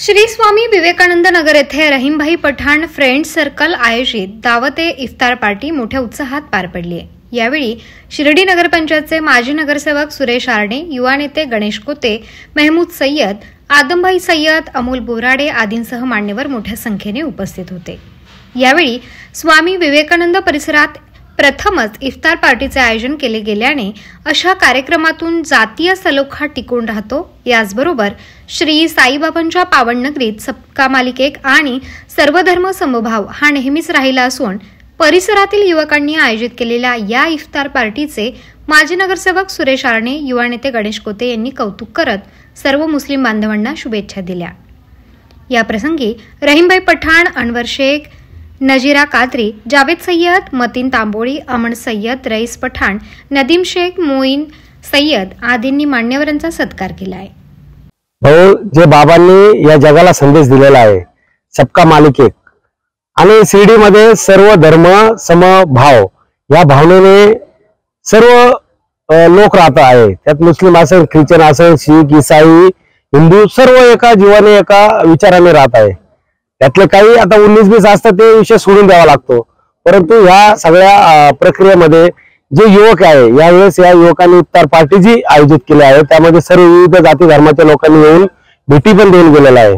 श्री स्वामी विवेकानंद नगर येथे रहीमभाई Pathan friend circle आयोजित दावते इफ्तार party मोठ्या उत्साहात पार पडली आहे। यावेळी शिर्डी नगरपंचायतचे माजी नगरसेवक सुरेश आरणे, युवा नेते गणेश कोते, महमूद सय्यद, आदमभाई सय्यद, अमोल बोराडे आदींसह मान्यवर मोठ्या संख्येने उपस्थित होते। यावेळी स्वामी विवेकानंद परिसरात प्रथमच इफ्तार पार्टीचे आयोजन केले गेल्याने अशा कार्यक्रमातून जातीय सलोखा टिकून राहतो। याचबरोबर श्री साईबाबांच्या पावन नगरीत सबका मालिक एक आणि सर्वधर्म समभाव हा नेहमीच राहिला असून परिसरातील युवकांनी आयोजित केलेल्या या इफ्तार पार्टीचे माजी नगरसेवक सुरेश आरणे, युवा नेते गणेश कोते यांनी कौतुक करत सर्व मुस्लिम बांधवांना शुभेच्छा दिल्या। या प्रसंगी रहीमभाई पठाण, अनवर शेख, नजीरा कादरी, जावेद सय्यद, मतीन तांबोळी, अमन सय्यद, रईस पठाण, नदीम शेख, मोईन सय्यद आदींनी मान्यवरांचा सत्कार केला आहे। जे बाबांनी या जगाला संदेश दिलेला आहे, सबका मालिक एक, आणि शिर्डी मध्ये सर्व धर्म समभाव या भावनेने सर्व लोक राहत आहे। त्यात मुस्लिम असेल, ख्रिश्चन असेल, शीख, ईसाई, हिंदू सर्व एका जीवाने एका विचाराने राहत आहे। त्यातले काही आता 19-20 असतात ते विषय सोडून द्यावा लागतो, परंतु ह्या सगळ्या प्रक्रियेमध्ये जे युवक आहे, यावेळेस या युवकांनी इफ्तार पार्टी जी आयोजित केली आहे त्यामध्ये सर्व विविध जाती धर्माच्या लोकांनी येऊन भेटी पण देऊन गेलेला आहे।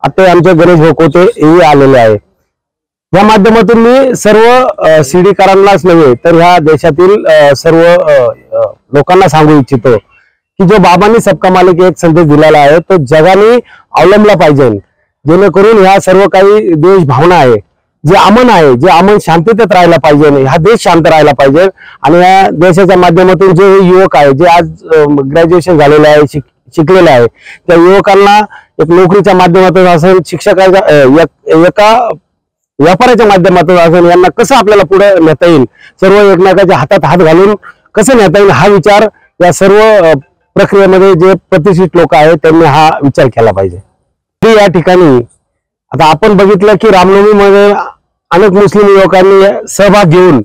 आता आमचे गणेश कोते हेही आलेले आहे। या माध्यमातून मी सर्व शिर्डीकरांनाच नव्हे तर ह्या देशातील सर्व लोकांना सांगू इच्छितो की जो बाबांनी सबका मालिक एक संदेश दिलेला आहे तो जगाने अवलंबला पाहिजे, जेणेकरून ह्या सर्व काही देश भावना आहे, जे अमन आहे, जे अमन शांततेत राहायला पाहिजे, हा देश शांत राहायला पाहिजे। आणि या देशाच्या माध्यमातून जे युवक आहे, जे आज ग्रॅज्युएशन झालेले आहे, शिकलेले आहे, त्या युवकांना एक नोकरीच्या माध्यमातून असेल, शिक्षकाच्या एका व्यापाराच्या माध्यमातून असेल, यांना कसं आपल्याला पुढे नेता येईल, सर्व एकमेकाच्या हातात हात घालून कसं नेता येईल हा विचार या सर्व प्रक्रियेमध्ये जे प्रतिष्ठित लोक आहेत त्यांनी हा विचार केला पाहिजे। या ठिकाणी आता आपण बघितलं की रामनवमीमध्ये अनेक मुस्लिम युवकांनी सहभाग घेऊन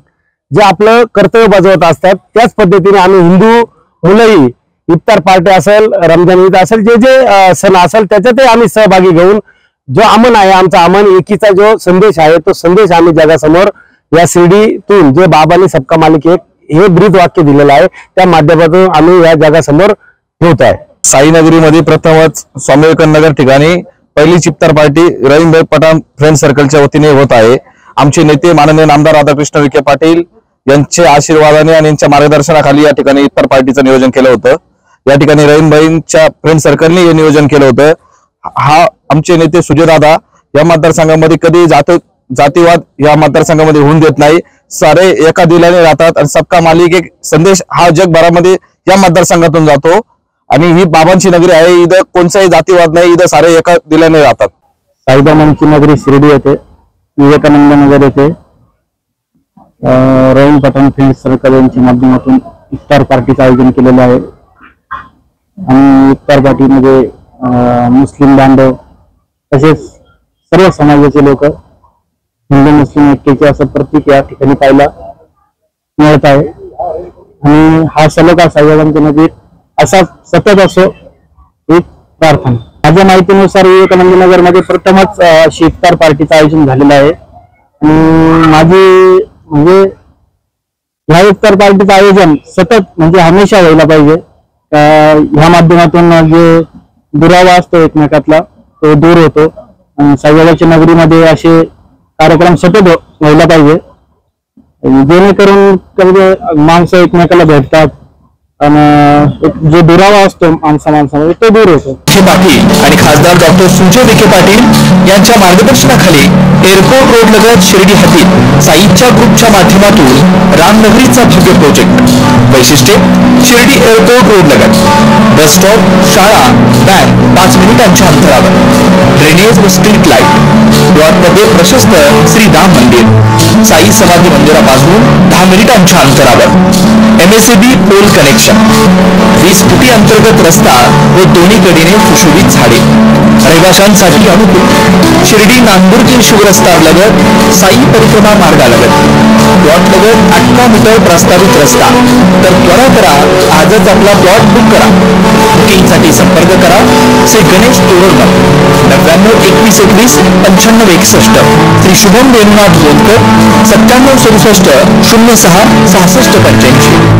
जे आपलं कर्तव्य बजावत असतात, त्याच पद्धतीने आम्ही हिंदू मुलंही इफ्तार पार्टी असेल, रमजान ईद असेल, जे जे सण असेल त्याच्यातही आम्ही सहभागी घेऊन जो अमन आहे, आमचा अमन एकीचा जो संदेश आहे तो संदेश आम्ही जगासमोर या शिर्डीतून जे बाबांनी सबका मालिक एक हे ब्रीद वाक्य दिलेलं आहे त्या माध्यमातून आम्ही या जगासमोर ठेवत आहे। साईनगरीमध्ये प्रथमच स्वामी विवेकानंद नगर ठिकाणी पहिली इफ्तार पार्टी रहीमभाई पठाण फ्रेंड सर्कलच्या वतीने होत आहे। आमचे नेते माननीय नामदार राधाकृष्ण विखे पाटील यांच्या आशीर्वादाने आणि यांच्या मार्गदर्शनाखाली या ठिकाणी इफ्तार पार्टीचं नियोजन केलं होतं। या ठिकाणी रहीमभाईंच्या फ्रेंड सर्कलने हे नियोजन केलं होतं। हा आमचे नेते सुजयदादा या मतदारसंघामध्ये कधी जातीवाद या मतदारसंघामध्ये होऊन देत नाही, सारे एका दिलाने राहतात आणि सबका मालिक एक संदेश हा जगभरामध्ये या मतदारसंघातून जातो। आणि ही बाबांची नगरी आहे, इथं कोणताही जातीवाद नाही, इथं सारे एका दिलाने राहतात। साईबाबांची नगरी शिर्डी येथे विवेकानंद नगर येथे रहीम पठाण फ्रेंड सर्कल यांच्या माध्यमातून इफ्तार पार्टीचं आयोजन केलेलं आहे। आणि इफ्तार पार्टीमध्ये मुस्लिम बांधव तसेच सर्व समाजाचे लोक हिंदू मुस्लिम ऐक्याचे असं प्रतीक या ठिकाणी पाहायला मिळत आहे। आणि हा सलोखा साईबाबांच्या नगरीत असा सतत असो एक प्रार्थना। माझ्या माहितीनुसार विवेकानंद नगर मध्ये प्रथमच अशी इफ्तार पार्टीचं आयोजन झालेलं आहे। आणि माझी म्हणजे ह्या इफ्तार पार्टीचं आयोजन सतत म्हणजे हमेशा व्हायला पाहिजे। ह्या माध्यमातून जे दुरावा असतो एकमेकातला तो दूर होतो आणि साईबाबाच्या नगरीमध्ये असे कार्यक्रम सतत व्हायला पाहिजे, जेणेकरून माणसं एकमेकाला भेटतात आणि जो दुरावा असतो माणसामध्ये तो दूर होतो। पाटील आणि खासदार डॉक्टर सुजय विखे पाटील यांच्या मार्गदर्शनाखाली एअरपोर्ट रोड लगत शिर्डी हद्दीत साईच्या ग्रुपच्या माध्यमातून रामनगरीचा भव्य प्रोजेक्ट। वैशिष्ट्ये शिर्डी एअरपोर्ट रोड लगत बस स्टॉप, शाळा, बँक 5 मिनिटांच्या अंतरावर, ड्रेनेज व स्ट्रीट लाईट, द्वारप्रवेश प्रशस्त श्री राम मंदिर, साई समाधी मंदिरापासून 10 मिनिटांच्या अंतरावर, MSAB पोल कनेक्शन, 20 फुटी अंतर्गत रस्ता व दोन्ही कडेने सुशोभित झाडे, रहिवाशांसाठी अनुकूल शिर्डी नांदुर्गी शिवरस्त्यालगत साई परिक्रमा मार्गालगत प्लॉट लगत 18 मीटर प्रस्तावित रस्ता. तर त्वरा करा, आजच आपला प्लॉट बुक करा. बुकिंगसाठी संपर्क करा श्री गणेश तोरडगाव 99 21 21 95 61, श्री शुभम वेणुनाथ गोंदकर 97 67 06 66 85.